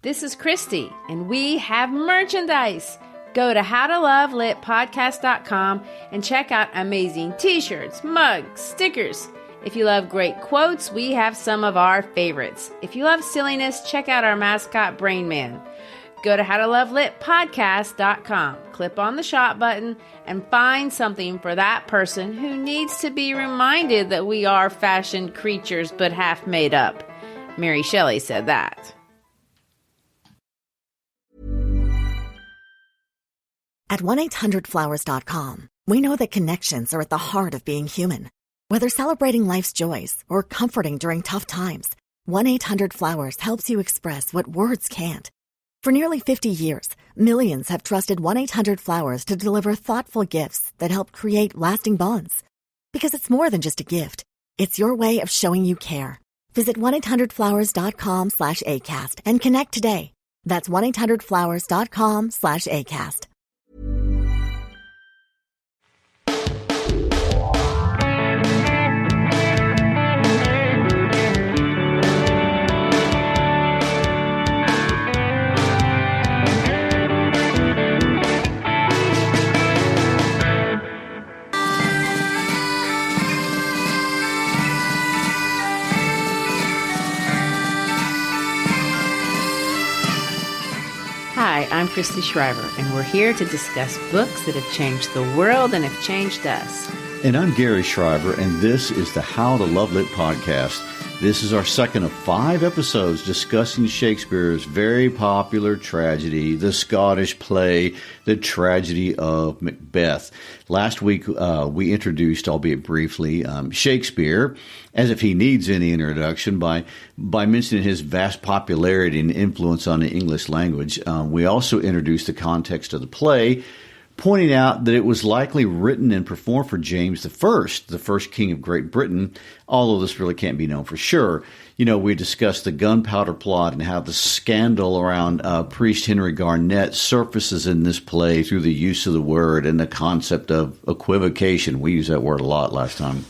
This is Christy, and we have merchandise. Go to howtolovelitpodcast.com and check out amazing t-shirts, mugs, stickers. If you love great quotes, we have some of our favorites. If you love silliness, check out our mascot, Brain Man. Go to howtolovelitpodcast.com, click on the shop button, and find something for that person who needs to be reminded that we are fashioned creatures but half made up. Mary Shelley said that. At 1-800-Flowers.com, we know that connections are at the heart of being human. Whether celebrating life's joys or comforting during tough times, 1-800-Flowers helps you express what words can't. For nearly 50 years, millions have trusted 1-800-Flowers to deliver thoughtful gifts that help create lasting bonds. Because it's more than just a gift. It's your way of showing you care. Visit 1-800-Flowers.com/ACAST and connect today. That's 1-800-Flowers.com/ACAST. Hi, I'm Christy Schreiber, and we're here to discuss books that have changed the world and have changed us. And I'm Gary Schreiber, and this is the How to Love Lit podcast. This is our second of 5 episodes discussing Shakespeare's very popular tragedy, the Scottish play, The Tragedy of Macbeth. Last week, we introduced, albeit briefly, Shakespeare, as if he needs any introduction, by mentioning his vast popularity and influence on the English language. We also introduced the context of the play, pointing out that it was likely written and performed for James I, the first king of Great Britain, although this really can't be known for sure. You know, we discussed the gunpowder plot and how the scandal around priest Henry Garnet surfaces in this play through the use of the word and the concept of equivocation. We used that word a lot last time.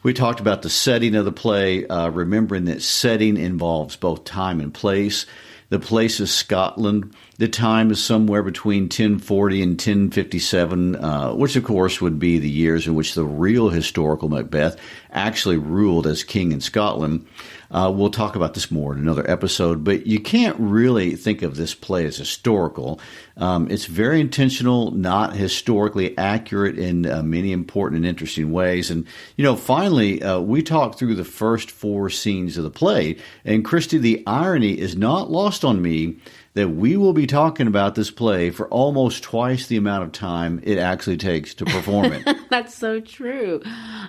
We talked about the setting of the play, remembering that setting involves both time and place. The place is Scotland. The time is somewhere between 1040 and 1057, which, of course, would be the years in which the real historical Macbeth actually ruled as king in Scotland. We'll talk about this more in another episode, but you can't really think of this play as historical. It's very intentional, not historically accurate in many important and interesting ways. And, you know, finally, we talked through the first 4 scenes of the play. And, Christy, the irony is not lost on me that we will be talking about this play for almost twice the amount of time it actually takes to perform it. That's so true.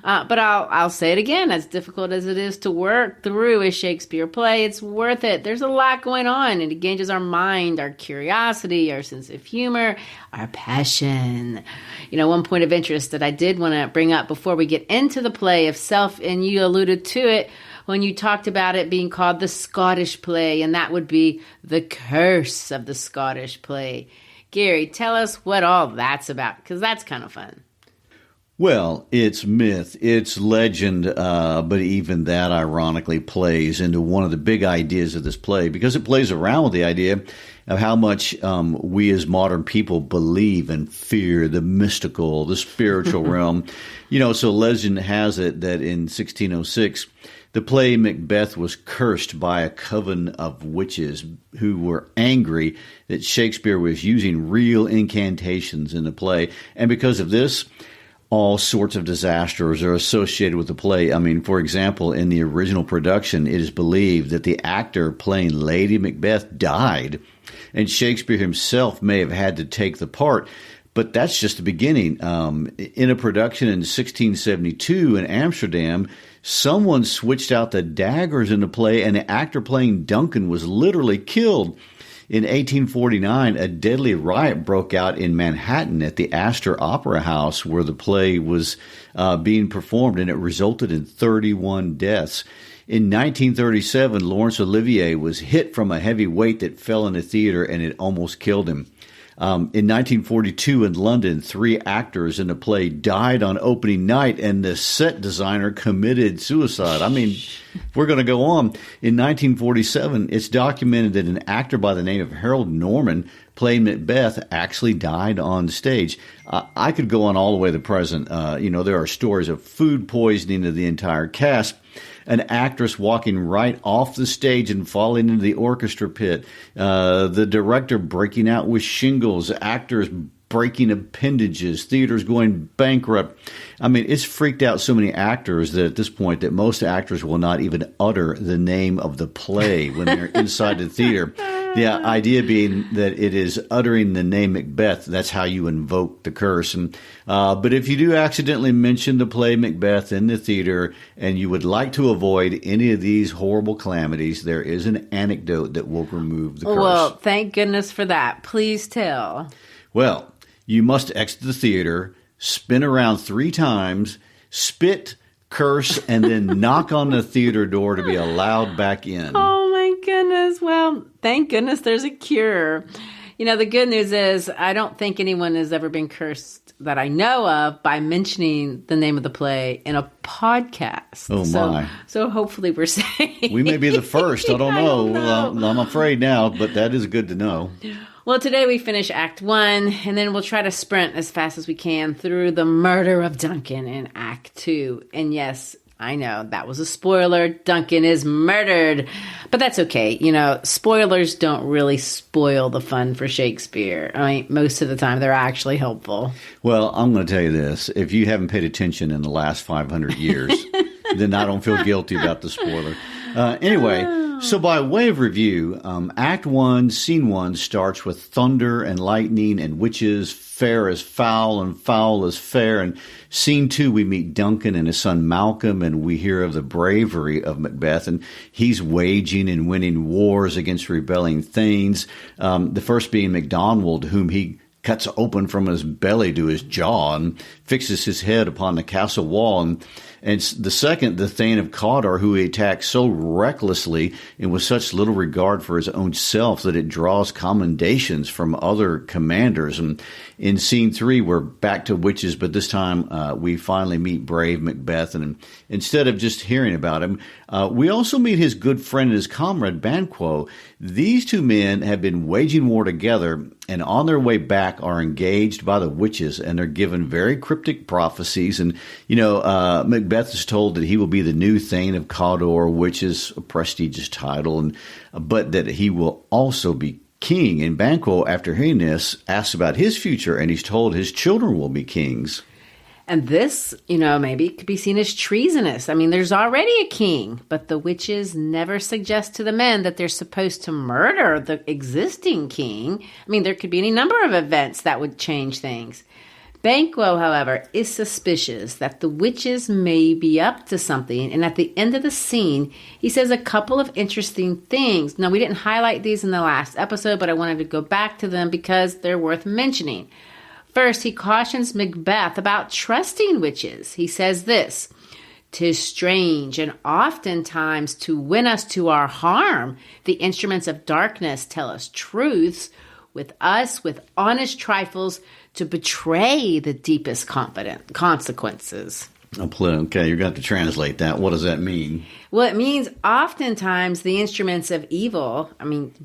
But I'll say it again. As difficult as it is to work through a Shakespeare play, it's worth it. There's a lot going on. It engages our mind, our curiosity, our sense of humor, our passion. You know, one point of interest that I did want to bring up before we get into the play of Self, and you alluded to it when you talked about it being called the Scottish play, and that would be the curse of the Scottish play. Gary, tell us what all that's about, because that's kind of fun. Well, it's myth, it's legend, but even that ironically plays into one of the big ideas of this play, because it plays around with the idea of how much we as modern people believe and fear the mystical, the spiritual realm. You know, so legend has it that in 1606, the play Macbeth was cursed by a coven of witches who were angry that Shakespeare was using real incantations in the play. And because of this, all sorts of disasters are associated with the play. I mean, for example, in the original production, it is believed that the actor playing Lady Macbeth died, and Shakespeare himself may have had to take the part. But that's just the beginning. In a production in 1672 in Amsterdam, someone switched out the daggers in the play, and the actor playing Duncan was literally killed. In 1849, a deadly riot broke out in Manhattan at the Astor Opera House where the play was being performed, and it resulted in 31 deaths. In 1937, Laurence Olivier was hit from a heavy weight that fell in the theater, and it almost killed him. In 1942 in London, 3 actors in the play died on opening night, and the set designer committed suicide. I mean, we're going to go on. In 1947, it's documented that an actor by the name of Harold Norman playing Macbeth actually died on stage. I could go on all the way to the present. There are stories of food poisoning of the entire cast, an actress walking right off the stage and falling into the orchestra pit, the director breaking out with shingles, actors breaking appendages, theaters going bankrupt. I mean, it's freaked out so many actors that at this point that most actors will not even utter the name of the play when they're inside the theater. The idea being that it is uttering the name Macbeth. That's how you invoke the curse. But if you do accidentally mention the play Macbeth in the theater and you would like to avoid any of these horrible calamities, there is an anecdote that will remove the curse. Well, thank goodness for that. Please tell. Well, you must exit the theater, spin around 3 times, spit, curse, and then knock on the theater door to be allowed back in. Oh, my goodness. Well, thank goodness there's a cure. The good news is I don't think anyone has ever been cursed that I know of by mentioning the name of the play in a podcast. Oh, my. So hopefully we're safe. We may be the first. I don't know. Well, I'm afraid now, but that is good to know. Well, today we finish Act 1, and then we'll try to sprint as fast as we can through the murder of Duncan in Act 2. And yes, I know, that was a spoiler. Duncan is murdered. But that's okay. Spoilers don't really spoil the fun for Shakespeare. I mean, most of the time, they're actually helpful. Well, I'm going to tell you this. If you haven't paid attention in the last 500 years, then I don't feel guilty about the spoiler. Anyway, so by way of review, Act 1, Scene 1 starts with thunder and lightning and witches, fair as foul and foul as fair. And Scene 2, we meet Duncan and his son Malcolm, and we hear of the bravery of Macbeth, and he's waging and winning wars against rebelling thanes. The first being MacDonald, whom he cuts open from his belly to his jaw and fixes his head upon the castle wall. And the second, the Thane of Cawdor, who he attacks so recklessly and with such little regard for his own self that it draws commendations from other commanders. And in Scene 3, we're back to witches, but this time we finally meet brave Macbeth. And instead of just hearing about him, we also meet his good friend and his comrade Banquo. These 2 men have been waging war together, and on their way back are engaged by the witches, and they're given very cryptic prophecies. And, Macbeth is told that he will be the new Thane of Cawdor, which is a prestigious title, but that he will also be king. And Banquo, after hearing this, asks about his future, and he's told his children will be kings. And this, maybe could be seen as treasonous. I mean, there's already a king, but the witches never suggest to the men that they're supposed to murder the existing king. I mean, there could be any number of events that would change things. Banquo, however, is suspicious that the witches may be up to something, and at the end of the scene, he says a couple of interesting things. Now, we didn't highlight these in the last episode, but I wanted to go back to them because they're worth mentioning. First, he cautions Macbeth about trusting witches. He says this, "'Tis strange, and oftentimes to win us to our harm, the instruments of darkness tell us truths, with us, with honest trifles, to betray the deepest consequences." Okay, you're going to have to translate that. What does that mean? Well, it means oftentimes the instruments of evil,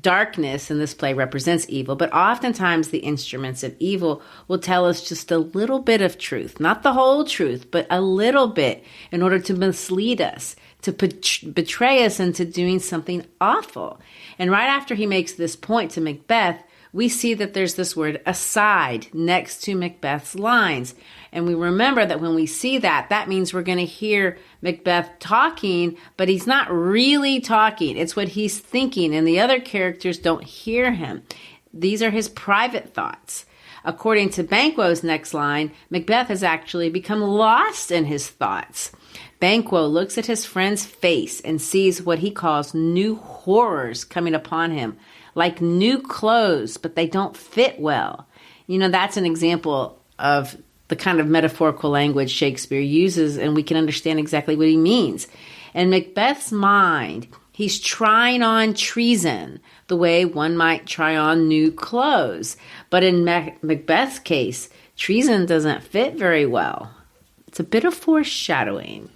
darkness in this play represents evil, but oftentimes the instruments of evil will tell us just a little bit of truth, not the whole truth, but a little bit in order to mislead us, to betray us into doing something awful. And right after he makes this point to Macbeth, we see that there's this word aside next to Macbeth's lines. And we remember that when we see that, that means we're going to hear Macbeth talking, but he's not really talking. It's what he's thinking, and the other characters don't hear him. These are his private thoughts. According to Banquo's next line, Macbeth has actually become lost in his thoughts. Banquo looks at his friend's face and sees what he calls new horrors coming upon him, like new clothes, but they don't fit well. That's an example of the kind of metaphorical language Shakespeare uses, and we can understand exactly what he means. In Macbeth's mind, He's trying on treason the way one might try on new clothes. But in Macbeth's case, treason doesn't fit very well. It's a bit of foreshadowing.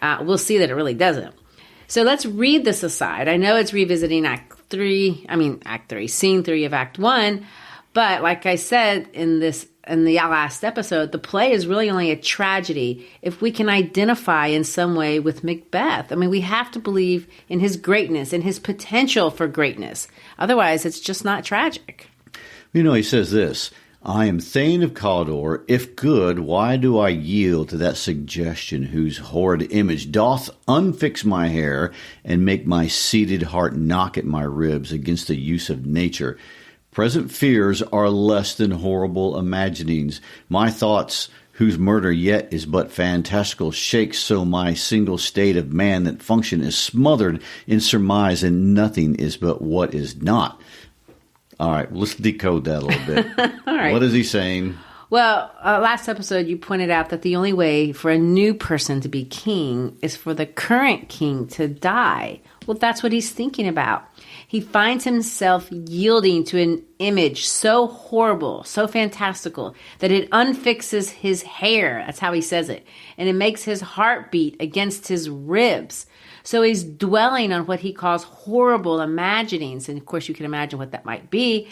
We'll see that it really doesn't. So let's read this aside. I know it's revisiting Act 3, Scene 3 of Act 1. But like I said in the last episode, the play is really only a tragedy if we can identify in some way with Macbeth. I mean, we have to believe in his greatness and his potential for greatness. Otherwise, it's just not tragic. He says this, I am Thane of Cawdor. If good, why do I yield to that suggestion whose horrid image doth unfix my hair and make my seated heart knock at my ribs against the use of nature? Present fears are less than horrible imaginings. My thoughts, whose murder yet is but fantastical, shake so my single state of man that function is smothered in surmise, and nothing is but what is not. All right, let's decode that a little bit. All right. What is he saying? Well, last episode you pointed out that the only way for a new person to be king is for the current king to die. Well, that's what he's thinking about. He finds himself yielding to an image so horrible, so fantastical, that it unfixes his hair. That's how he says it. And it makes his heart beat against his ribs. So he's dwelling on what he calls horrible imaginings. And of course, you can imagine what that might be.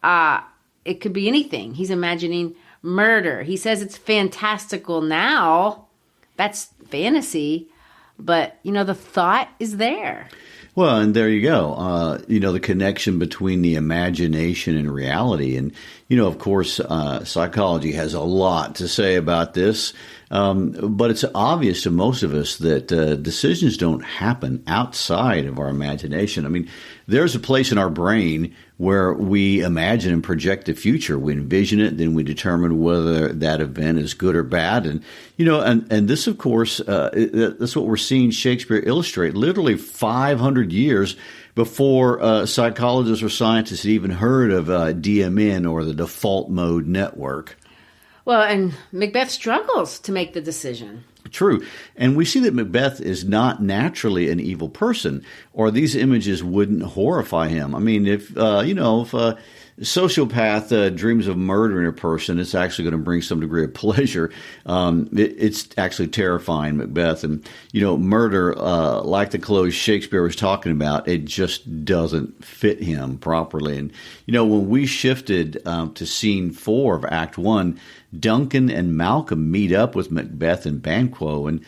It could be anything. He's imagining murder. He says it's fantastical now. That's fantasy. But, the thought is there. Well, and there you go. The connection between the imagination and reality. And, of course, psychology has a lot to say about this. But it's obvious to most of us that decisions don't happen outside of our imagination. I mean, there's a place in our brain where we imagine and project the future. We envision it, then we determine whether that event is good or bad. And, and this, of course, that's what we're seeing Shakespeare illustrate literally 500 years before psychologists or scientists had even heard of DMN or the default mode network. Well, and Macbeth struggles to make the decision. True. And we see that Macbeth is not naturally an evil person, or these images wouldn't horrify him. I mean, if a sociopath dreams of murdering a person, it's actually going to bring some degree of pleasure. It's actually terrifying Macbeth. And, murder, like the clothes Shakespeare was talking about, it just doesn't fit him properly. And, when we shifted to scene 4 of Act 1, Duncan and Malcolm meet up with Macbeth and Banquo. And,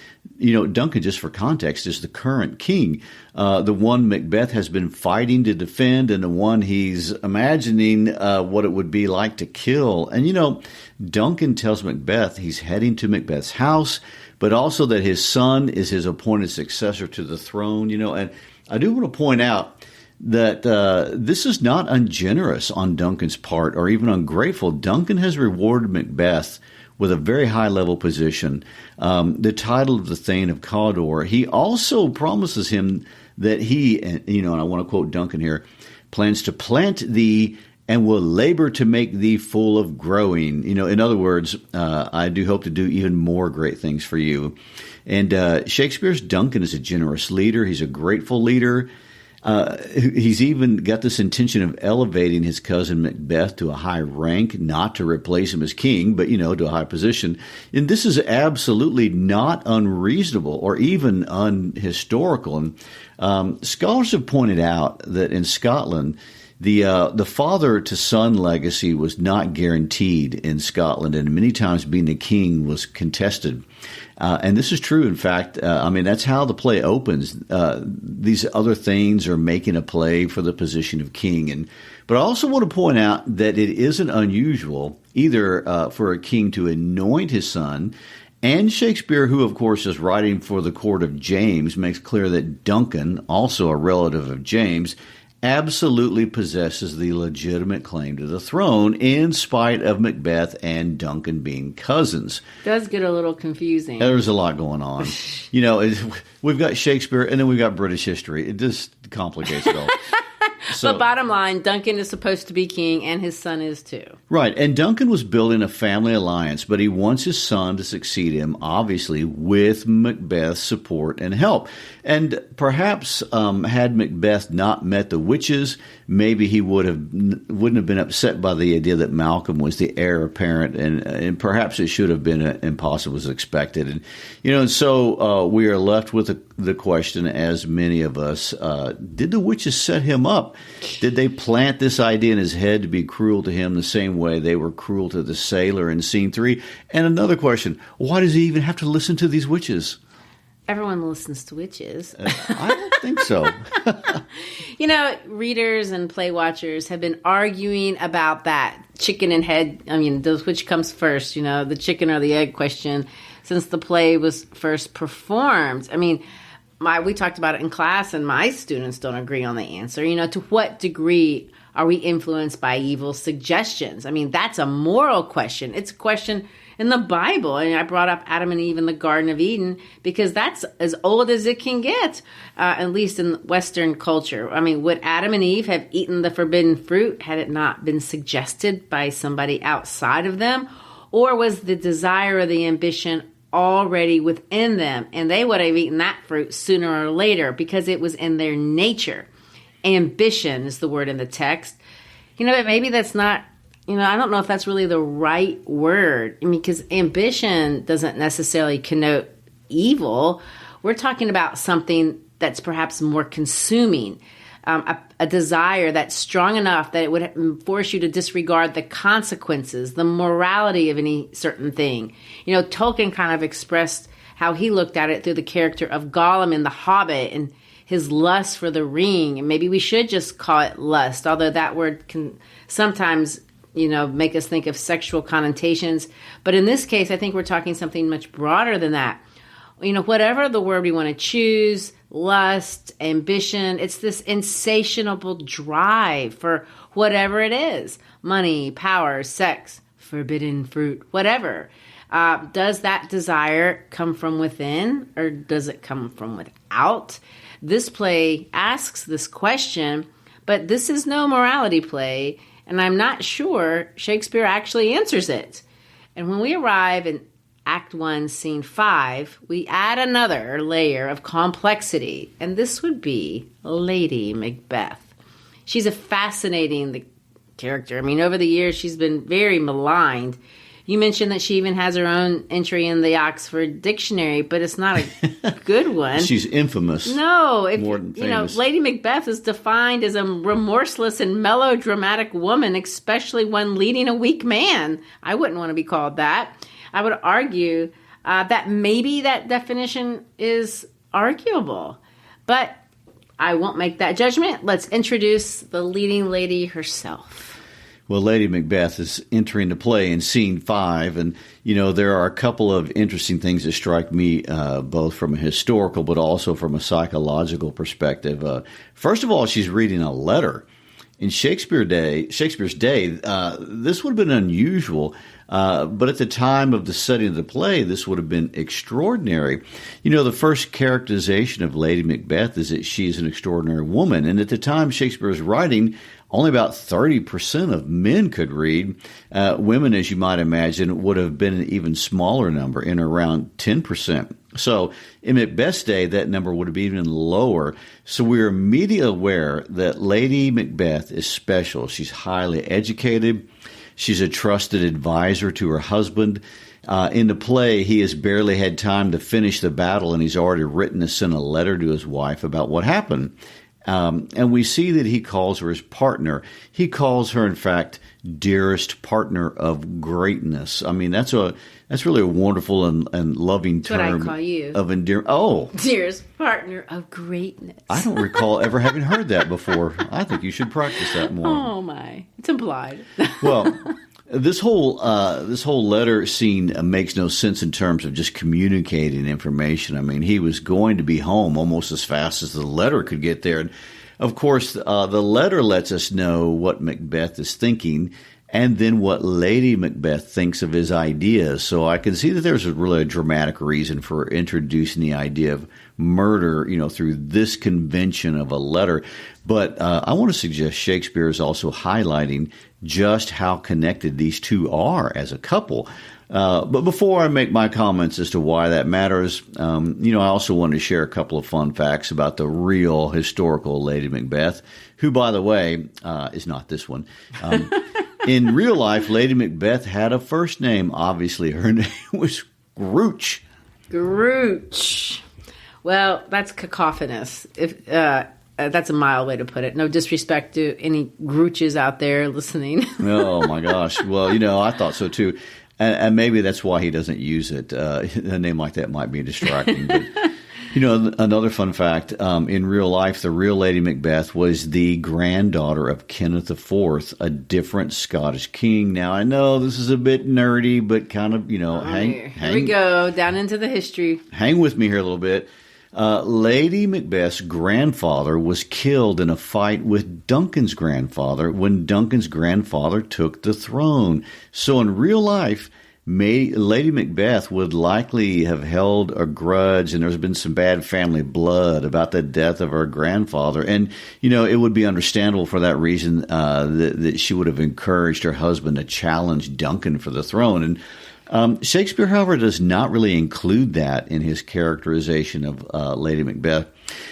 Duncan, just for context, is the current king, the one Macbeth has been fighting to defend and the one he's imagining what it would be like to kill. And, Duncan tells Macbeth he's heading to Macbeth's house, but also that his son is his appointed successor to the throne. And I do want to point out that this is not ungenerous on Duncan's part or even ungrateful. Duncan has rewarded Macbeth with a very high-level position, the title of the Thane of Cawdor. He also promises him that he, and I want to quote Duncan here, plans to plant thee and will labor to make thee full of growing. In other words, I do hope to do even more great things for you. And Shakespeare's Duncan is a generous leader. He's a grateful leader. He's even got this intention of elevating his cousin Macbeth to a high rank, not to replace him as king, but, to a high position. And this is absolutely not unreasonable or even unhistorical. And scholars have pointed out that in Scotland, the father-to-son legacy was not guaranteed in Scotland, and many times being the king was contested. And this is true, in fact. That's how the play opens. These other things are making a play for the position of king. But I also want to point out that it isn't unusual either for a king to anoint his son. And Shakespeare, who, of course, is writing for the court of James, makes clear that Duncan, also a relative of James, absolutely possesses the legitimate claim to the throne in spite of Macbeth and Duncan being cousins. It does get a little confusing. There's a lot going on. We've got Shakespeare and then we've got British history. It just complicates it all. But bottom line, Duncan is supposed to be king, and his son is too. Right. And Duncan was building a family alliance, but he wants his son to succeed him, obviously, with Macbeth's support and help. And perhaps had Macbeth not met the witches, maybe he wouldn't have been upset by the idea that Malcolm was the heir apparent, and perhaps it should have been impossible as expected. And so we are left with the question, as many of us, did the witches set him up? Did they plant this idea in his head to be cruel to him the same way they were cruel to the sailor in scene 3? And another question, why does he even have to listen to these witches? Everyone listens to witches. I don't think so. Readers and play watchers have been arguing about that chicken and head. Which comes first, the chicken or the egg question since the play was first performed. We talked about it in class, and my students don't agree on the answer. To what degree are we influenced by evil suggestions? That's a moral question. It's a question in the Bible. And I brought up Adam and Eve in the Garden of Eden because that's as old as it can get, at least in Western culture. Would Adam and Eve have eaten the forbidden fruit had it not been suggested by somebody outside of them? Or was the desire or the ambition already within them, and they would have eaten that fruit sooner or later because it was in their nature? Ambition is the word in the text. But maybe that's not, I don't know if that's really the right word. Because ambition doesn't necessarily connote evil. We're talking about something that's perhaps more consuming, a desire that's strong enough that it would force you to disregard the consequences, the morality of any certain thing. Tolkien kind of expressed how he looked at it through the character of Gollum in The Hobbit and his lust for the ring. And maybe we should just call it lust, although that word can sometimes, make us think of sexual connotations. But in this case, I think we're talking something much broader than that. Whatever the word we want to choose, lust, ambition, it's this insatiable drive for whatever it is, money, power, sex, forbidden fruit, whatever. Does that desire come from within, or does it come from without? This play asks this question, but this is no morality play, and I'm not sure Shakespeare actually answers it. And when we arrive in Act 1, Scene 5, we add another layer of complexity, and this would be Lady Macbeth. She's a fascinating character. Over the years, she's been very maligned. You mentioned that she even has her own entry in the Oxford Dictionary, but it's not a good one. She's infamous. No, more than famous. Lady Macbeth is defined as a remorseless and melodramatic woman, especially one leading a weak man. I wouldn't want to be called that. I would argue that maybe that definition is arguable, but I won't make that judgment. Let's introduce the leading lady herself. Well, Lady Macbeth is entering the play in Scene 5, and, there are a couple of interesting things that strike me, both from a historical but also from a psychological perspective. First of all, she's reading a letter. In Shakespeare's day, this would have been unusual, but at the time of the setting of the play, this would have been extraordinary. The first characterization of Lady Macbeth is that she is an extraordinary woman, and at the time Shakespeare was writing, only about 30% of men could read. Women, as you might imagine, would have been an even smaller number, in around 10%. So in Macbeth's day, that number would have been even lower. So we're immediately aware that Lady Macbeth is special. She's highly educated. She's a trusted advisor to her husband. In the play, he has barely had time to finish the battle, and he's already written to send a letter to his wife about what happened. And we see that he calls her his partner. He calls her, in fact, dearest partner of greatness. That's really a wonderful and loving term. That's what I call you. Of endearment. Oh. Dearest partner of greatness. I don't recall ever having heard that before. I think you should practice that more. Oh, my. It's implied. Well, this whole letter scene makes no sense in terms of just communicating information. He was going to be home almost as fast as the letter could get there. And of course, the letter lets us know what Macbeth is thinking, and then what Lady Macbeth thinks of his ideas. So I can see that there's really a dramatic reason for introducing the idea of murder, through this convention of a letter. But I want to suggest Shakespeare is also highlighting just how connected these two are as a couple. But before I make my comments as to why that matters, I also want to share a couple of fun facts about the real historical Lady Macbeth, who, by the way, is not this one. In real life, Lady Macbeth had a first name. Obviously, her name was Grooch. Grooch. Well, that's cacophonous. That's a mild way to put it. No disrespect to any Grooches out there listening. Oh, my gosh. Well, I thought so, too. And maybe that's why he doesn't use it. A name like that might be distracting. But, another fun fact, in real life, the real Lady Macbeth was the granddaughter of Kenneth IV, a different Scottish king. Now, I know this is a bit nerdy, but kind of, Here we go, down into the history. Hang with me here a little bit. Lady Macbeth's grandfather was killed in a fight with Duncan's grandfather when Duncan's grandfather took the throne. So in real life, Lady Macbeth would likely have held a grudge, and there's been some bad family blood about the death of her grandfather. And, it would be understandable for that reason that she would have encouraged her husband to challenge Duncan for the throne. And Shakespeare, however, does not really include that in his characterization of Lady Macbeth.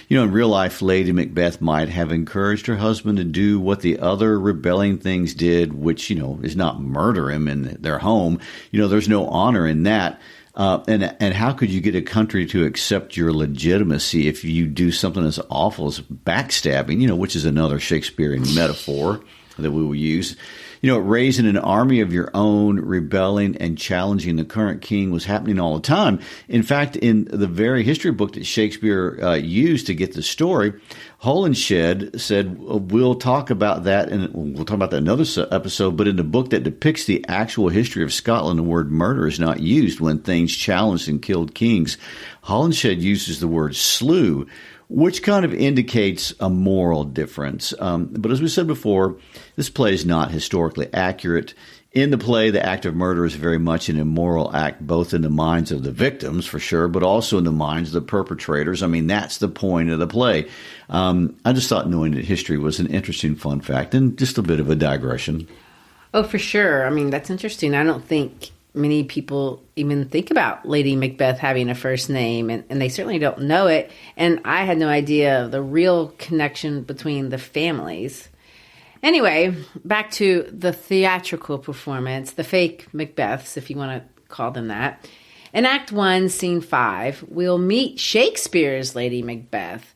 In real life, Lady Macbeth might have encouraged her husband to do what the other rebelling things did, which, is not murder him in their home. There's no honor in that. And how could you get a country to accept your legitimacy if you do something as awful as backstabbing, which is another Shakespearean metaphor that we will use. Raising an army of your own, rebelling and challenging the current king was happening all the time. In fact, in the very history book that Shakespeare used to get the story, Holinshed said, we'll talk about that, and we'll talk about that in another episode, but in the book that depicts the actual history of Scotland, the word murder is not used when things challenged and killed kings. Holinshed uses the word slew, which kind of indicates a moral difference. But as we said before, this play is not historically accurate. In the play, the act of murder is very much an immoral act, both in the minds of the victims, for sure, but also in the minds of the perpetrators. I mean, that's the point of the play. I just thought knowing that history was an interesting fun fact and just a bit of a digression. Oh, for sure. I mean, that's interesting. I don't think many people even think about Lady Macbeth having a first name, and they certainly don't know it. And I had no idea of the real connection between the families. Anyway, back to the theatrical performance, the fake Macbeths, if you want to call them that. In Act 1, Scene 5, we'll meet Shakespeare's Lady Macbeth.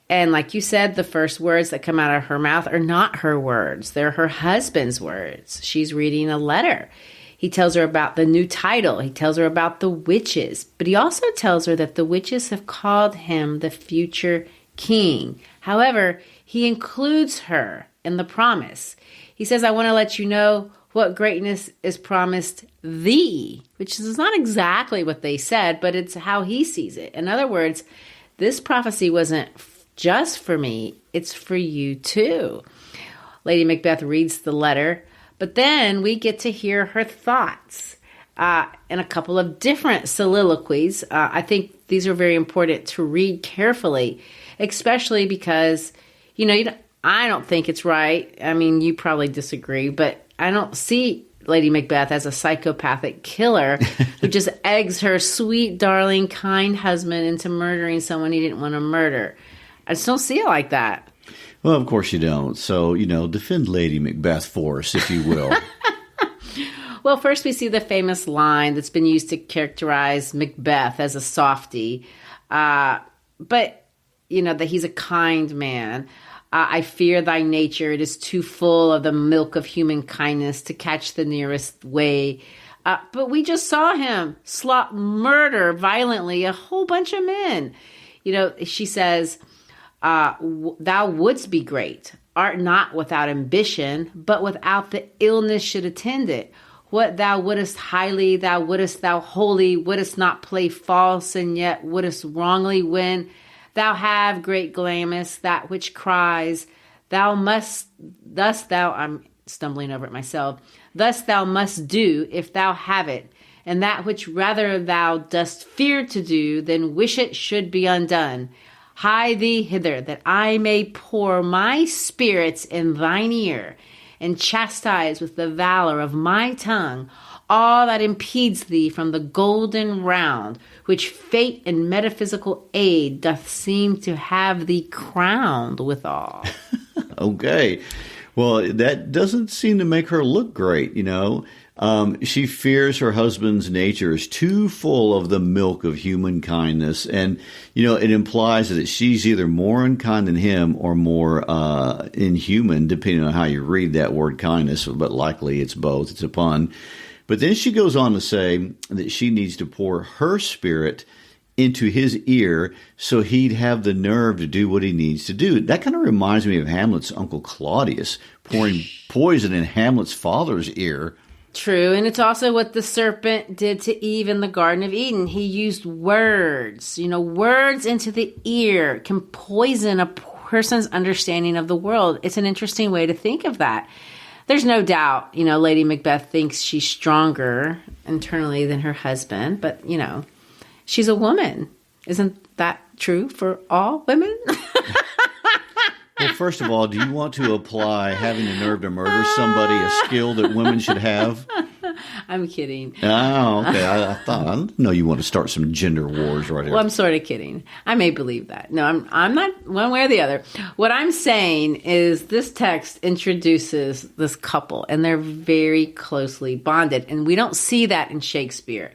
And like you said, the first words that come out of her mouth are not her words. They're her husband's words. She's reading a letter. He tells her about the new title. He tells her about the witches. But he also tells her that the witches have called him the future king. However, he includes her in the promise. He says, I want to let you know what greatness is promised thee, which is not exactly what they said, but it's how he sees it. In other words, this prophecy wasn't just for me, it's for you too. Lady Macbeth reads the letter, but then we get to hear her thoughts in a couple of different soliloquies. I think these are very important to read carefully, especially because, I don't think it's right. I mean, you probably disagree, but I don't see Lady Macbeth as a psychopathic killer who just eggs her sweet, darling, kind husband into murdering someone he didn't want to murder. I just don't see it like that. Well, of course you don't. So, defend Lady Macbeth for us, if you will. Well, first we see the famous line that's been used to characterize Macbeth as a softie. But, that he's a kind man. I fear thy nature. It is too full of the milk of human kindness to catch the nearest way. But we just saw him murder violently a whole bunch of men. She says, thou wouldst be great, art not without ambition, but without the illness should attend it. What thou wouldest highly, thou wouldest thou wholly, wouldest not play false, and yet wouldest wrongly win. Thou have great Glamis, that which cries, thou must, thus thou, I'm stumbling over it myself. Thus thou must do, if thou have it, and that which rather thou dost fear to do than wish it should be undone. Hie thee hither, that I may pour my spirits in thine ear, and chastise with the valor of my tongue all that impedes thee from the golden round, which fate and metaphysical aid doth seem to have thee crowned withal. Okay. Well, that doesn't seem to make her look great, She fears her husband's nature is too full of the milk of human kindness. And, it implies that she's either more unkind than him or more inhuman, depending on how you read that word kindness. But likely it's both. It's a pun. But then she goes on to say that she needs to pour her spirit into his ear so he'd have the nerve to do what he needs to do. That kind of reminds me of Hamlet's Uncle Claudius pouring poison in Hamlet's father's ear. True, and it's also what the serpent did to Eve in the Garden of Eden. He used words. Words into the ear can poison a person's understanding of the world. It's an interesting way to think of that. There's no doubt, Lady Macbeth thinks she's stronger internally than her husband, but, she's a woman. Isn't that true for all women? Well, first of all, do you want to apply having the nerve to murder somebody a skill that women should have? I'm kidding. Oh, okay. I didn't know you want to start some gender wars right here. Well, I'm sort of kidding. I may believe that. No, I'm not one way or the other. What I'm saying is this text introduces this couple, and they're very closely bonded. And we don't see that in Shakespeare.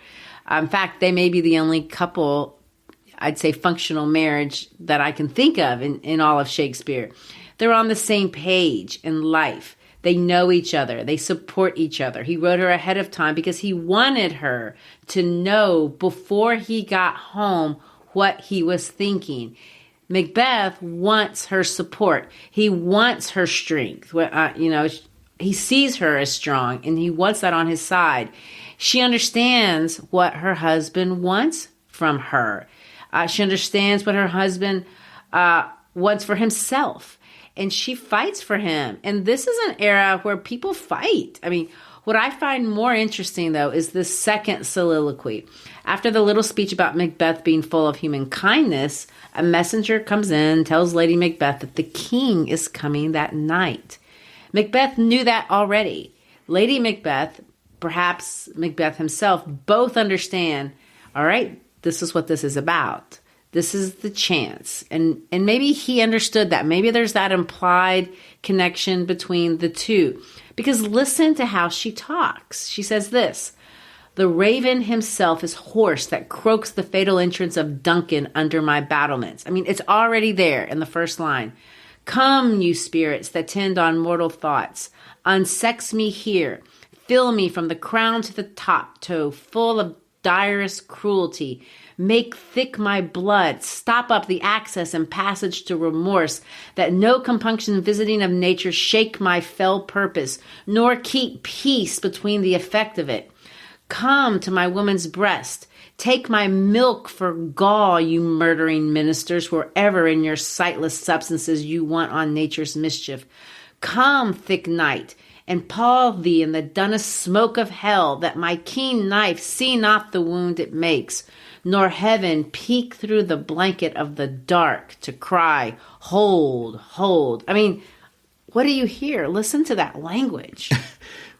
In fact, they may be the only couple, I'd say functional marriage that I can think of in all of Shakespeare. They're on the same page in life. They know each other. They support each other. He wrote her ahead of time because he wanted her to know before he got home what he was thinking. Macbeth wants her support. He wants her strength. He sees her as strong, and he wants that on his side. She understands what her husband wants from her. She understands what her husband wants for himself. And she fights for him. And this is an era where people fight. I mean, what I find more interesting, though, is the second soliloquy. After the little speech about Macbeth being full of human kindness, a messenger comes in, tells Lady Macbeth that the king is coming that night. Macbeth knew that already. Lady Macbeth, perhaps Macbeth himself, both understand, all right, this is what this is about. This is the chance. And maybe he understood that. Maybe there's that implied connection between the two. Because listen to how she talks. She says this: "The raven himself is hoarse that croaks the fatal entrance of Duncan under my battlements." I mean, it's already there in the first line. "Come, you spirits that tend on mortal thoughts, unsex me here. Fill me from the crown to the top toe, full of direst cruelty. Make thick my blood, stop up the access and passage to remorse, that no compunction visiting of nature shake my fell purpose, nor keep peace between the effect of it. Come to my woman's breast, take my milk for gall, you murdering ministers, wherever in your sightless substances you want on nature's mischief. Come, thick night, and pall thee in the dunnest smoke of hell, that my keen knife see not the wound it makes, nor heaven peek through the blanket of the dark to cry, hold, hold. I mean, what do you hear? Listen to that language.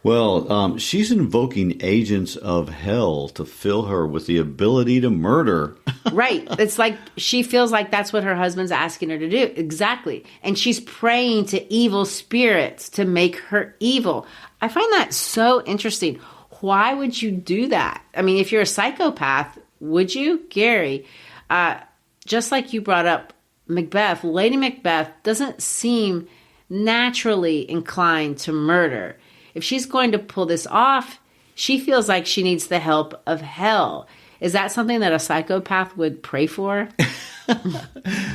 Well, she's invoking agents of hell to fill her with the ability to murder. Right. It's like she feels like that's what her husband's asking her to do. Exactly. And she's praying to evil spirits to make her evil. I find that so interesting. Why would you do that? I mean, if you're a psychopath, would you, Gary? Just like you brought up Macbeth, Lady Macbeth doesn't seem naturally inclined to murder. If she's going to pull this off, she feels like she needs the help of hell. Is that something that a psychopath would pray for?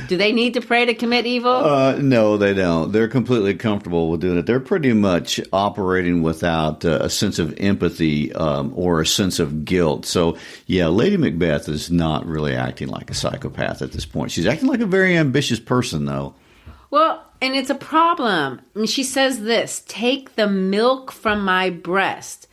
Do they need to pray to commit evil? No, they don't. They're completely comfortable with doing it. They're pretty much operating without a sense of empathy or a sense of guilt. So, yeah, Lady Macbeth is not really acting like a psychopath at this point. She's acting like a very ambitious person, though. Well, and it's a problem. I mean, she says this, take the milk from my breast.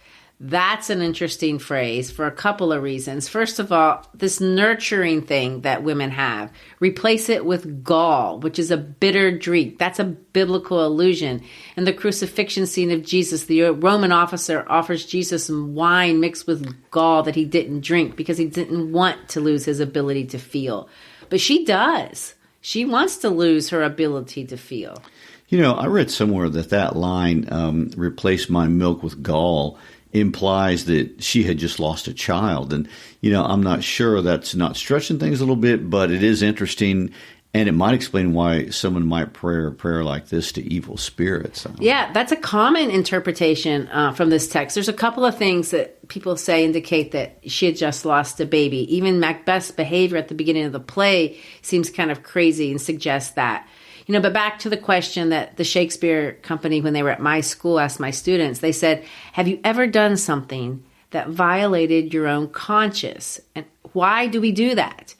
That's an interesting phrase for a couple of reasons. First of all, this nurturing thing that women have, replace it with gall, which is a bitter drink. That's a biblical allusion. In the crucifixion scene of Jesus, the Roman officer offers Jesus some wine mixed with gall that he didn't drink because he didn't want to lose his ability to feel. But she does. She wants to lose her ability to feel. You know, I read somewhere that line, replace my milk with gall, implies that she had just lost a child. And, I'm not sure, that's not stretching things a little bit, but it is interesting. And it might explain why someone might pray a prayer like this to evil spirits. Yeah, that's a common interpretation from this text. There's a couple of things that people say indicate that she had just lost a baby. Even Macbeth's behavior at the beginning of the play seems kind of crazy and suggests that. But back to the question that the Shakespeare Company, when they were at my school, asked my students, they said, have you ever done something that violated your own conscience? And why do we do that?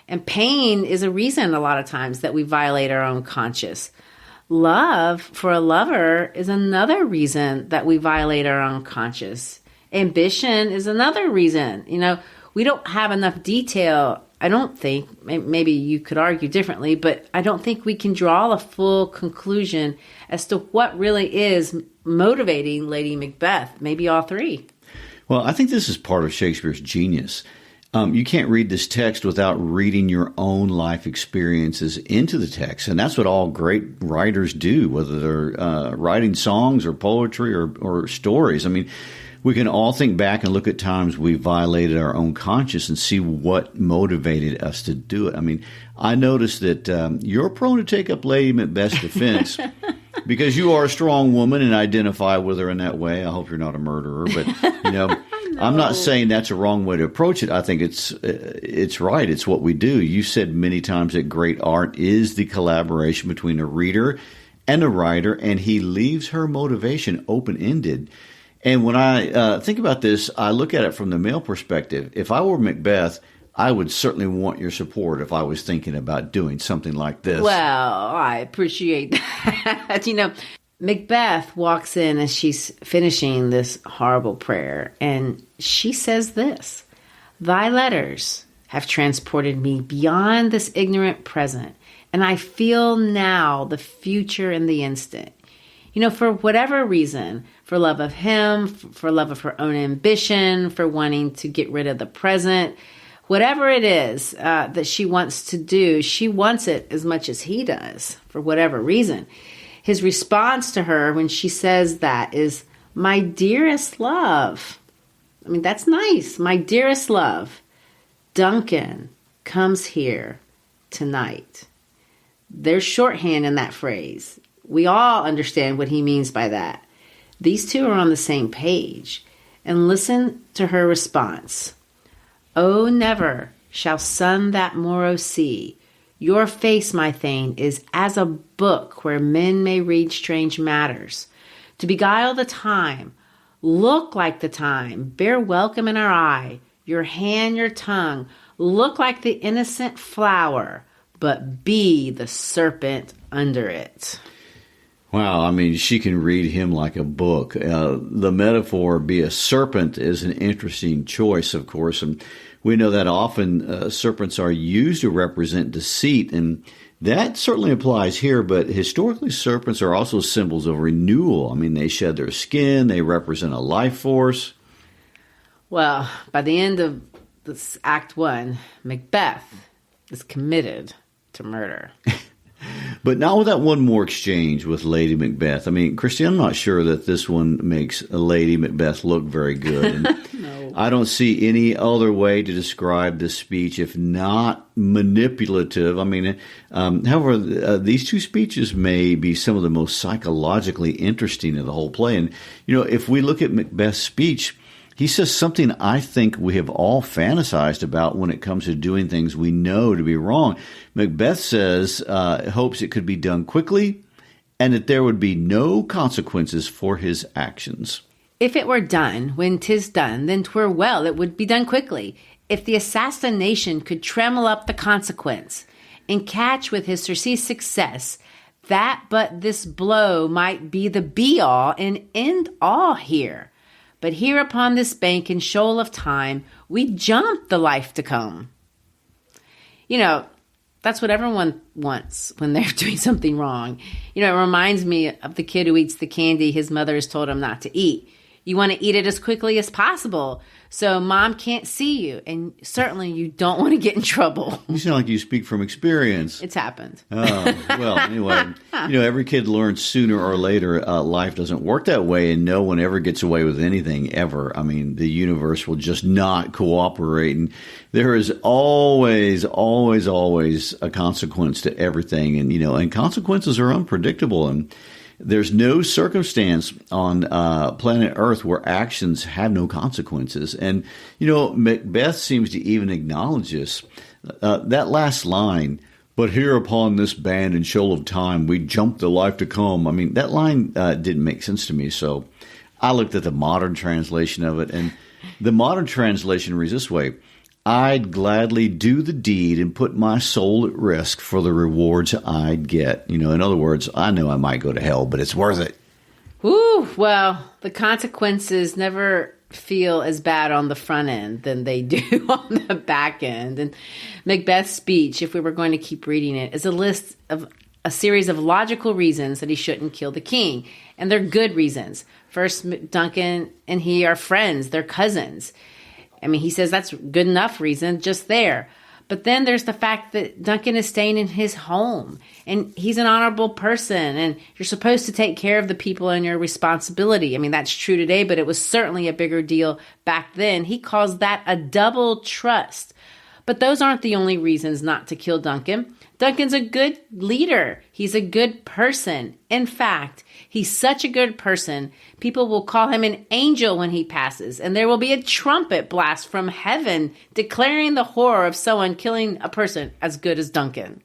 And pain is a reason a lot of times that we violate our own conscience. Love for a lover is another reason that we violate our own conscience. Ambition is another reason. We don't have enough detail. I don't think, maybe you could argue differently, but I don't think we can draw a full conclusion as to what really is motivating Lady Macbeth, maybe all three. Well, I think this is part of Shakespeare's genius. You can't read this text without reading your own life experiences into the text. And that's what all great writers do, whether they're writing songs or poetry or stories. I mean, we can all think back and look at times we violated our own conscience and see what motivated us to do it. I mean, I noticed that you're prone to take up Lady Macbeth's defense because you are a strong woman and identify with her in that way. I hope you're not a murderer, but I'm not saying that's a wrong way to approach it. I think it's right. It's what we do. You said many times that great art is the collaboration between a reader and a writer, and he leaves her motivation open-ended. And when I think about this, I look at it from the male perspective. If I were Macbeth, I would certainly want your support if I was thinking about doing something like this. Well, I appreciate that. Macbeth walks in as she's finishing this horrible prayer, and she says this, thy letters have transported me beyond this ignorant present, and I feel now the future in the instant. For whatever reason, for love of him, for love of her own ambition, for wanting to get rid of the present, whatever it is that she wants to do, she wants it as much as he does, for whatever reason. His response to her when she says that is, my dearest love. I mean, that's nice. My dearest love, Duncan comes here tonight. There's shorthand in that phrase. We all understand what he means by that. These two are on the same page. And listen to her response. Oh, never shall sun that morrow see. Your face, my thane, is as a book where men may read strange matters. To beguile the time, look like the time, bear welcome in our eye. Your hand, your tongue, look like the innocent flower, but be the serpent under it. Wow, I mean, she can read him like a book. The metaphor, be a serpent, is an interesting choice, of course. And we know that often serpents are used to represent deceit, and that certainly applies here. But historically, serpents are also symbols of renewal. I mean, they shed their skin, they represent a life force. Well, by the end of this Act 1, Macbeth is committed to murder. But not with that one more exchange with Lady Macbeth. I mean, Christy, I'm not sure that this one makes Lady Macbeth look very good. And No. I don't see any other way to describe this speech if not manipulative. I mean, however, these two speeches may be some of the most psychologically interesting of the whole play. And, if we look at Macbeth's speech, he says something I think we have all fantasized about when it comes to doing things we know to be wrong. Macbeth says, hopes it could be done quickly and that there would be no consequences for his actions. If it were done when 'tis done, then 'twere well it would be done quickly. If the assassination could trammel up the consequence and catch with his surcease success, but this blow might be the be-all and end-all here. But here upon this bank and shoal of time, we jump the life to come. That's what everyone wants when they're doing something wrong. It reminds me of the kid who eats the candy his mother has told him not to eat. You want to eat it as quickly as possible so mom can't see you. And certainly you don't want to get in trouble. You sound like you speak from experience. It's happened. Well, anyway, every kid learns sooner or later life doesn't work that way, and no one ever gets away with anything ever. I mean, the universe will just not cooperate. And there is always, always, always a consequence to everything. And consequences are unpredictable. And there's no circumstance on planet Earth where actions have no consequences. And, MacBeth seems to even acknowledge this. That last line, but here upon this band and shoal of time, we jump the life to come. I mean, that line didn't make sense to me. So I looked at the modern translation of it, and the modern translation reads this way: I'd gladly do the deed and put my soul at risk for the rewards I'd get. In other words, I know I might go to hell, but it's worth it. Ooh, well, the consequences never feel as bad on the front end than they do on the back end. And Macbeth's speech, if we were going to keep reading it, is a series of logical reasons that he shouldn't kill the king. And they're good reasons. First, Duncan and he are friends. They're cousins. I mean, he says that's good enough reason just there. But then there's the fact that Duncan is staying in his home and he's an honorable person and you're supposed to take care of the people in your responsibility. I mean, that's true today, but it was certainly a bigger deal back then. He calls that a double trust. But those aren't the only reasons not to kill Duncan. Duncan's a good leader. He's a good person. In fact, he's such a good person, people will call him an angel when he passes, and there will be a trumpet blast from heaven declaring the horror of someone killing a person as good as Duncan.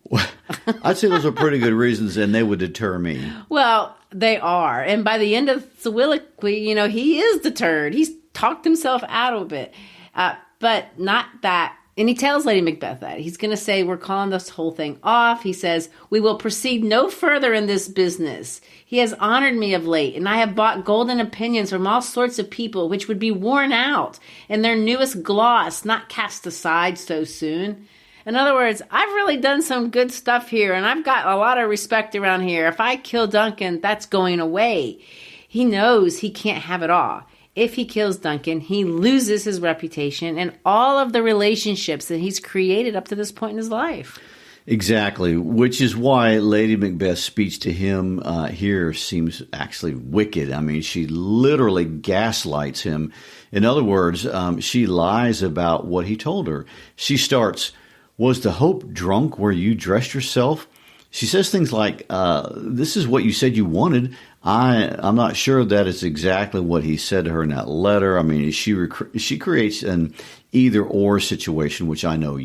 I'd say those are pretty good reasons, and they would deter me. Well, they are. And by the end of the soliloquy, he is deterred. He's talked himself out of it. But not that. And he tells Lady Macbeth that. He's going to say, we're calling this whole thing off. He says, we will proceed no further in this business. He has honored me of late, and I have bought golden opinions from all sorts of people, which would be worn out, and their newest gloss not cast aside so soon. In other words, I've really done some good stuff here, and I've got a lot of respect around here. If I kill Duncan, that's going away. He knows he can't have it all. If he kills Duncan, he loses his reputation and all of the relationships that he's created up to this point in his life. Exactly, which is why Lady Macbeth's speech to him here seems actually wicked. I mean, she literally gaslights him. In other words, she lies about what he told her. She starts, was the hope drunk where you dressed yourself? She says things like, this is what you said you wanted. I'm not sure that is exactly what he said to her in that letter. I mean, she creates an either-or situation, which I know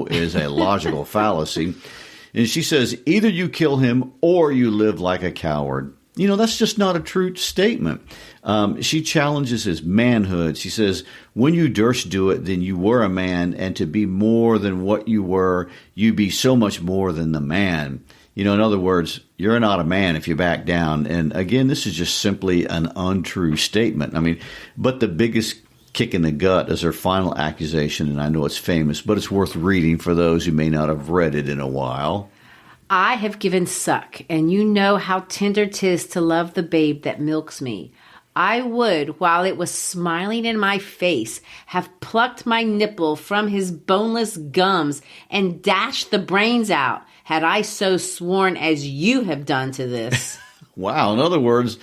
is a logical fallacy. And she says, either you kill him or you live like a coward. That's just not a true statement. She challenges his manhood. She says, when you durst do it, then you were a man, and to be more than what you were, you be so much more than the man. In other words, you're not a man if you back down. And again, this is just simply an untrue statement. I mean, but the biggest kick in the gut is her final accusation, and I know it's famous, but it's worth reading for those who may not have read it in a while. I have given suck, and you know how tender 'tis to love the babe that milks me. I would, while it was smiling in my face, have plucked my nipple from his boneless gums and dashed the brains out, had I so sworn as you have done to this. Wow. In other words,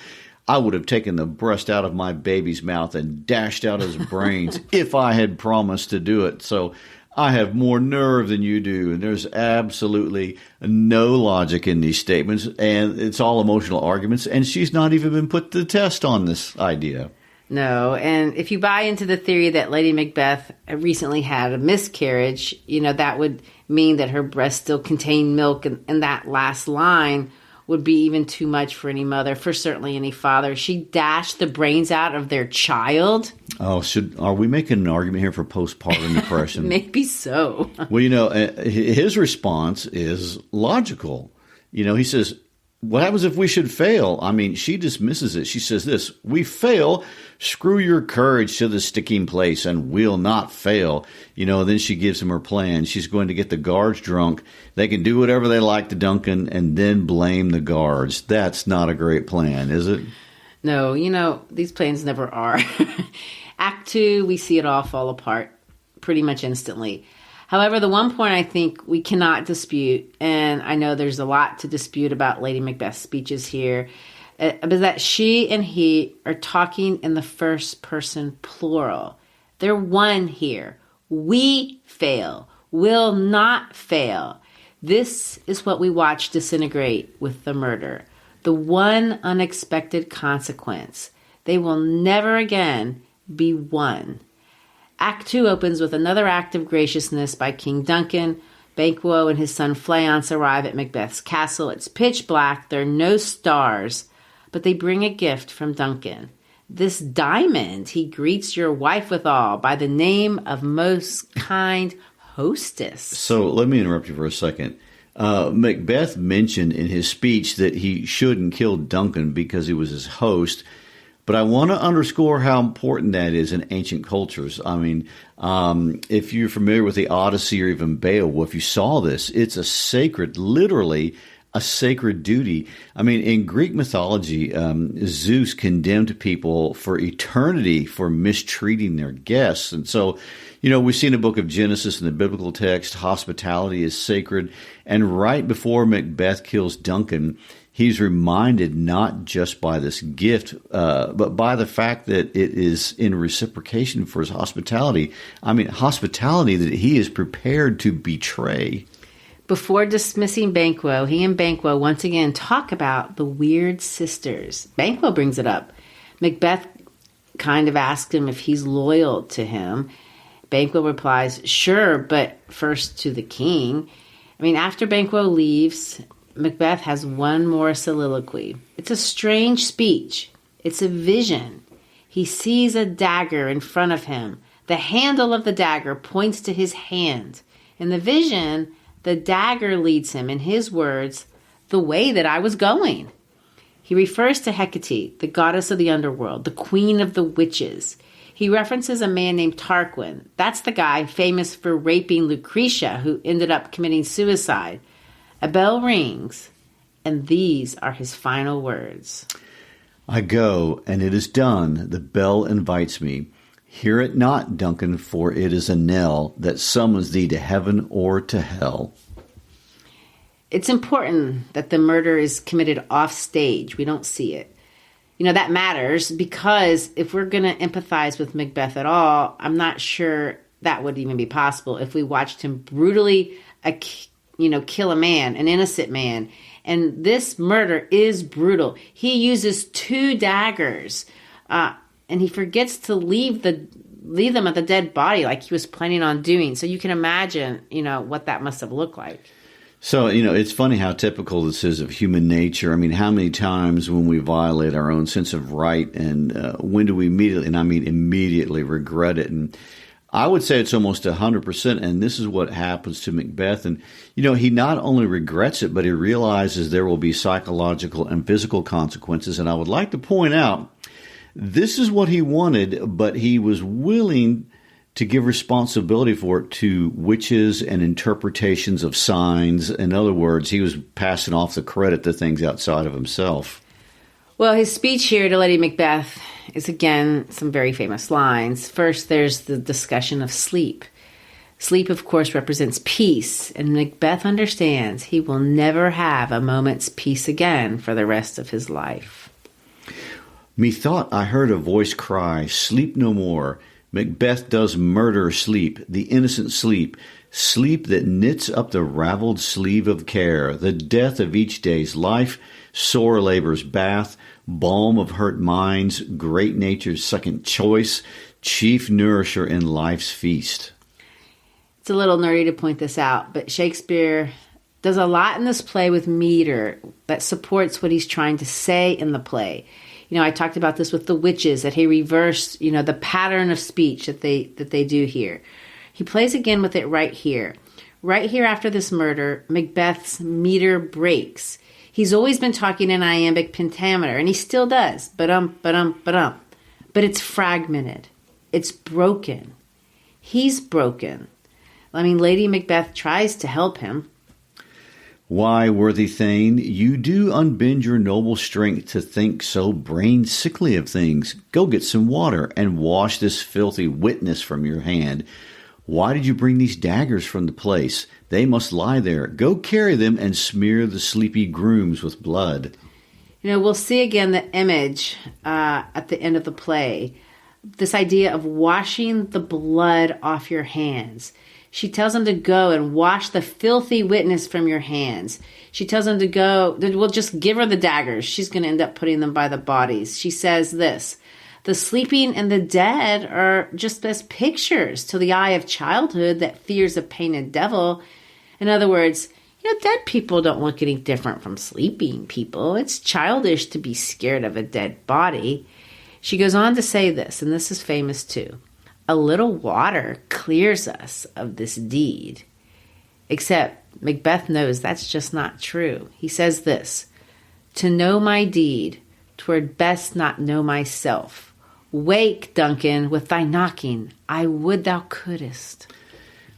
I would have taken the breast out of my baby's mouth and dashed out his brains if I had promised to do it. So I have more nerve than you do. And there's absolutely no logic in these statements. And it's all emotional arguments. And she's not even been put to the test on this idea. No. And if you buy into the theory that Lady Macbeth recently had a miscarriage, that would mean that her breast still contained milk. And that last line would be even too much for any mother, for certainly any father. She dashed the brains out of their child. Oh, are we making an argument here for postpartum depression? Maybe so. Well, his response is logical. He says, what happens if we should fail? I mean, she dismisses it. She says this, we fail, screw your courage to the sticking place and we'll not fail. Then she gives him her plan. She's going to get the guards drunk. They can do whatever they like to Duncan and then blame the guards. That's not a great plan, is it? No, these plans never are. Act 2, we see it all fall apart pretty much instantly. However, the one point I think we cannot dispute, and I know there's a lot to dispute about Lady Macbeth's speeches here, is that she and he are talking in the first person plural. They're one here. We fail, will not fail. This is what we watch disintegrate with the murder. The one unexpected consequence. They will never again be one. Act 2 opens with another act of graciousness by King Duncan. Banquo and his son Fleance arrive at Macbeth's castle. It's pitch black. There are no stars, but they bring a gift from Duncan. This diamond he greets your wife withal by the name of most kind hostess. So let me interrupt you for a second. Macbeth mentioned in his speech that he shouldn't kill Duncan because he was his host. But I want to underscore how important that is in ancient cultures. I mean, if you're familiar with the Odyssey or even Beowulf, you saw this. It's a sacred, literally a sacred duty. I mean, in Greek mythology, Zeus condemned people for eternity for mistreating their guests. And so, we see in the book of Genesis in the biblical text, hospitality is sacred. And right before Macbeth kills Duncan, he's reminded not just by this gift, but by the fact that it is in reciprocation for his hospitality. I mean, hospitality that he is prepared to betray. Before dismissing Banquo, he and Banquo once again talk about the weird sisters. Banquo brings it up. Macbeth kind of asks him if he's loyal to him. Banquo replies, sure, but first to the king. I mean, after Banquo leaves, Macbeth has one more soliloquy. It's a strange speech. It's a vision. He sees a dagger in front of him. The handle of the dagger points to his hand. In the vision, the dagger leads him, in his words, the way that I was going. He refers to Hecate, the goddess of the underworld, the queen of the witches. He references a man named Tarquin. That's the guy famous for raping Lucretia, who ended up committing suicide. A bell rings, and these are his final words. I go, and it is done. The bell invites me. Hear it not, Duncan, for it is a knell that summons thee to heaven or to hell. It's important that the murder is committed off stage. We don't see it. That matters because if we're going to empathize with Macbeth at all, I'm not sure that would even be possible if we watched him brutally kill a man, an innocent man. And this murder is brutal. He uses 2 daggers, and he forgets to leave them at the dead body like he was planning on doing. So you can imagine, what that must have looked like. So, it's funny how typical this is of human nature. I mean, how many times when we violate our own sense of right and when do we immediately regret it? And I would say it's almost 100%, and this is what happens to Macbeth. And, he not only regrets it, but he realizes there will be psychological and physical consequences. And I would like to point out, this is what he wanted, but he was willing to give responsibility for it to witches and interpretations of signs. In other words, he was passing off the credit to things outside of himself. Well, his speech here to Lady Macbeth is, again, some very famous lines. First, there's the discussion of sleep. Sleep, of course, represents peace, and Macbeth understands he will never have a moment's peace again for the rest of his life. Methought I heard a voice cry, sleep no more. Macbeth does murder sleep, the innocent sleep, sleep that knits up the raveled sleeve of care, the death of each day's life, sore labor's bath, balm of hurt minds, great nature's second choice, chief nourisher in life's feast. It's a little nerdy to point this out, but Shakespeare does a lot in this play with meter that supports what he's trying to say in the play. I talked about this with the witches, that he reversed, the pattern of speech that they do here. He plays again with it right here. Right here after this murder, Macbeth's meter breaks. He's always been talking in iambic pentameter, and he still does. But it's fragmented. It's broken. He's broken. I mean, Lady Macbeth tries to help him. Why, worthy Thane, you do unbend your noble strength to think so brain sickly of things. Go get some water and wash this filthy witness from your hand. Why did you bring these daggers from the place? They must lie there. Go carry them and smear the sleepy grooms with blood. We'll see again the image at the end of the play. This idea of washing the blood off your hands. She tells him to go and wash the filthy witness from your hands. She tells him to go, we'll just give her the daggers. She's going to end up putting them by the bodies. She says this, the sleeping and the dead are just as pictures to the eye of childhood that fears a painted devil. In other words, dead people don't look any different from sleeping people. It's childish to be scared of a dead body. She goes on to say this, and this is famous too. A little water clears us of this deed. Except Macbeth knows that's just not true. He says this, to know my deed, 'twere best not know myself. Wake, Duncan, with thy knocking. I would thou couldest.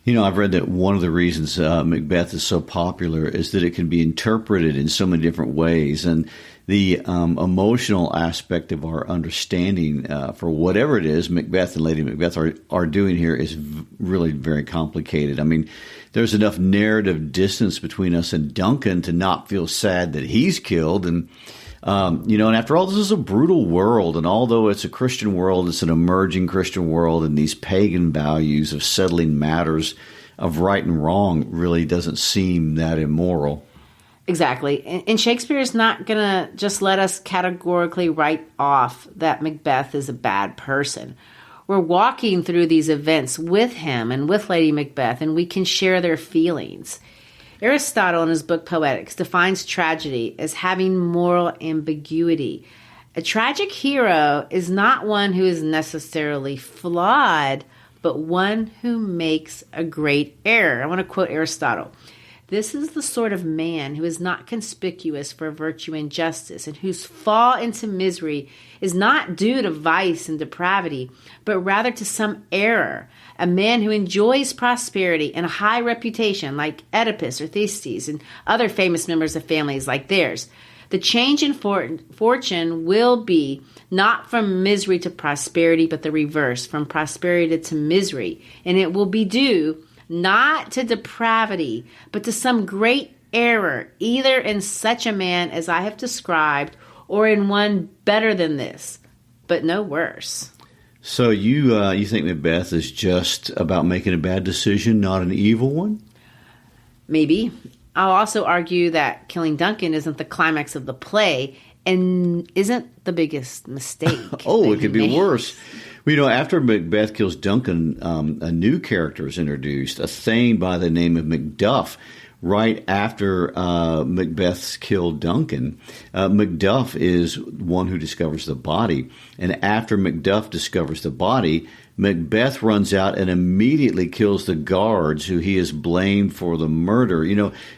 I've read that one of the reasons Macbeth is so popular is that it can be interpreted in so many different ways. And the emotional aspect of our understanding for whatever it is Macbeth and Lady Macbeth are doing here is really very complicated. I mean, there's enough narrative distance between us and Duncan to not feel sad that he's killed. And and after all, this is a brutal world. And although it's a Christian world, it's an emerging Christian world. And these pagan values of settling matters of right and wrong really doesn't seem that immoral. Exactly. And Shakespeare is not going to just let us categorically write off that Macbeth is a bad person. We're walking through these events with him and with Lady Macbeth, and we can share their feelings. Aristotle, in his book Poetics, defines tragedy as having moral ambiguity. A tragic hero is not one who is necessarily flawed, but one who makes a great error. I want to quote Aristotle. This is the sort of man who is not conspicuous for virtue and justice, and whose fall into misery is not due to vice and depravity, but rather to some error. A man who enjoys prosperity and a high reputation, like Oedipus or Thyestes and other famous members of families like theirs. The change in fortune will be not from misery to prosperity, but the reverse, from prosperity to misery. And it will be due not to depravity, but to some great error, either in such a man as I have described, or in one better than this, but no worse. So you think Macbeth is just about making a bad decision, not an evil one? Maybe. I'll also argue that killing Duncan isn't the climax of the play and isn't the biggest mistake. It could be worse. Well, after Macbeth kills Duncan, a new character is introduced, a thane by the name of Macduff. Right after Macbeth's killed Duncan, Macduff is one who discovers the body. And after Macduff discovers the body, Macbeth runs out and immediately kills the guards who he has blamed for the murder.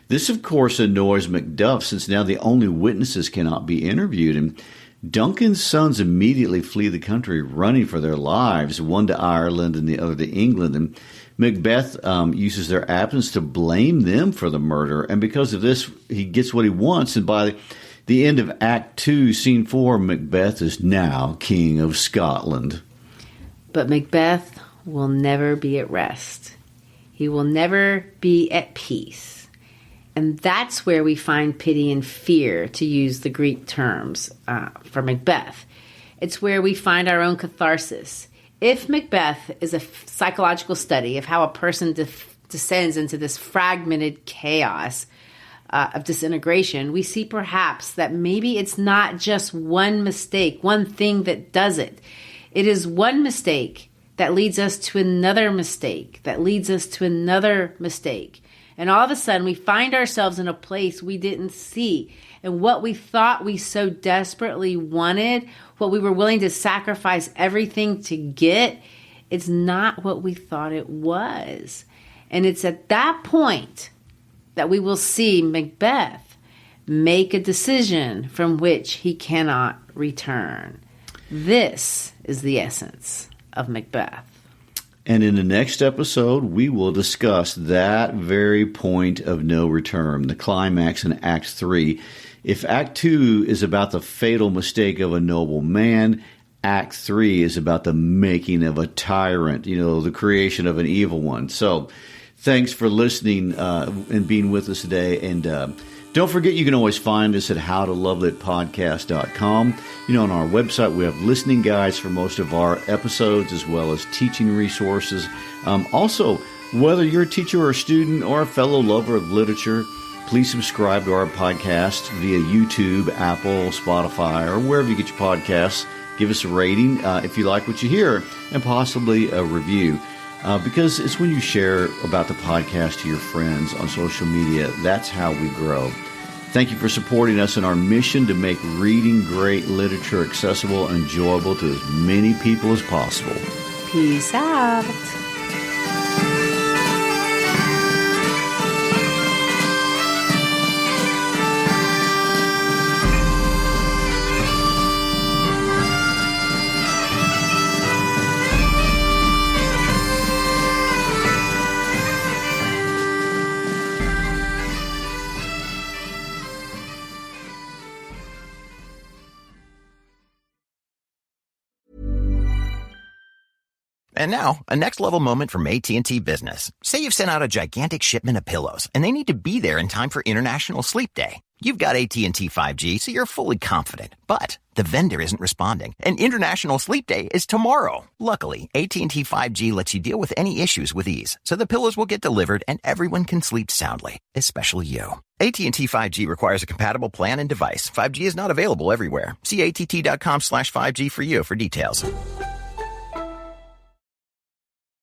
This, of course, annoys Macduff, since now the only witnesses cannot be interviewed. And Duncan's sons immediately flee the country, running for their lives, one to Ireland and the other to England. And Macbeth uses their absence to blame them for the murder. And because of this, he gets what he wants. And by the end of Act 2, Scene 4, Macbeth is now King of Scotland. But Macbeth will never be at rest. He will never be at peace. And that's where we find pity and fear, to use the Greek terms for Macbeth. It's where we find our own catharsis. If Macbeth is a psychological study of how a person descends into this fragmented chaos of disintegration, we see perhaps that maybe it's not just one mistake, one thing that does it. It is one mistake that leads us to another mistake, that leads us to another mistake. And all of a sudden, we find ourselves in a place we didn't see. And what we thought we so desperately wanted, what we were willing to sacrifice everything to get, it's not what we thought it was. And it's at that point that we will see Macbeth. make a decision from which he cannot return. This is the essence of Macbeth. And in the next episode, we will discuss that very point of no return, the climax in Act 3. If Act 2 is about the fatal mistake of a noble man, Act 3 is about the making of a tyrant, the creation of an evil one. So thanks for listening and being with us today. And don't forget, you can always find us at howtolovelytpodcast.com. On our website, we have listening guides for most of our episodes, as well as teaching resources. Also, whether you're a teacher or a student or a fellow lover of literature, please subscribe to our podcast via YouTube, Apple, Spotify, or wherever you get your podcasts. Give us a rating if you like what you hear, and possibly a review. Because it's when you share about the podcast to your friends on social media, that's how we grow. Thank you for supporting us in our mission to make reading great literature accessible and enjoyable to as many people as possible. Peace out. And now, a next-level moment from AT&T Business. Say you've sent out a gigantic shipment of pillows, and they need to be there in time for International Sleep Day. You've got AT&T 5G, so you're fully confident. But the vendor isn't responding, and International Sleep Day is tomorrow. Luckily, AT&T 5G lets you deal with any issues with ease, so the pillows will get delivered and everyone can sleep soundly, especially you. AT&T 5G requires a compatible plan and device. 5G is not available everywhere. See att.com/5G for you for details.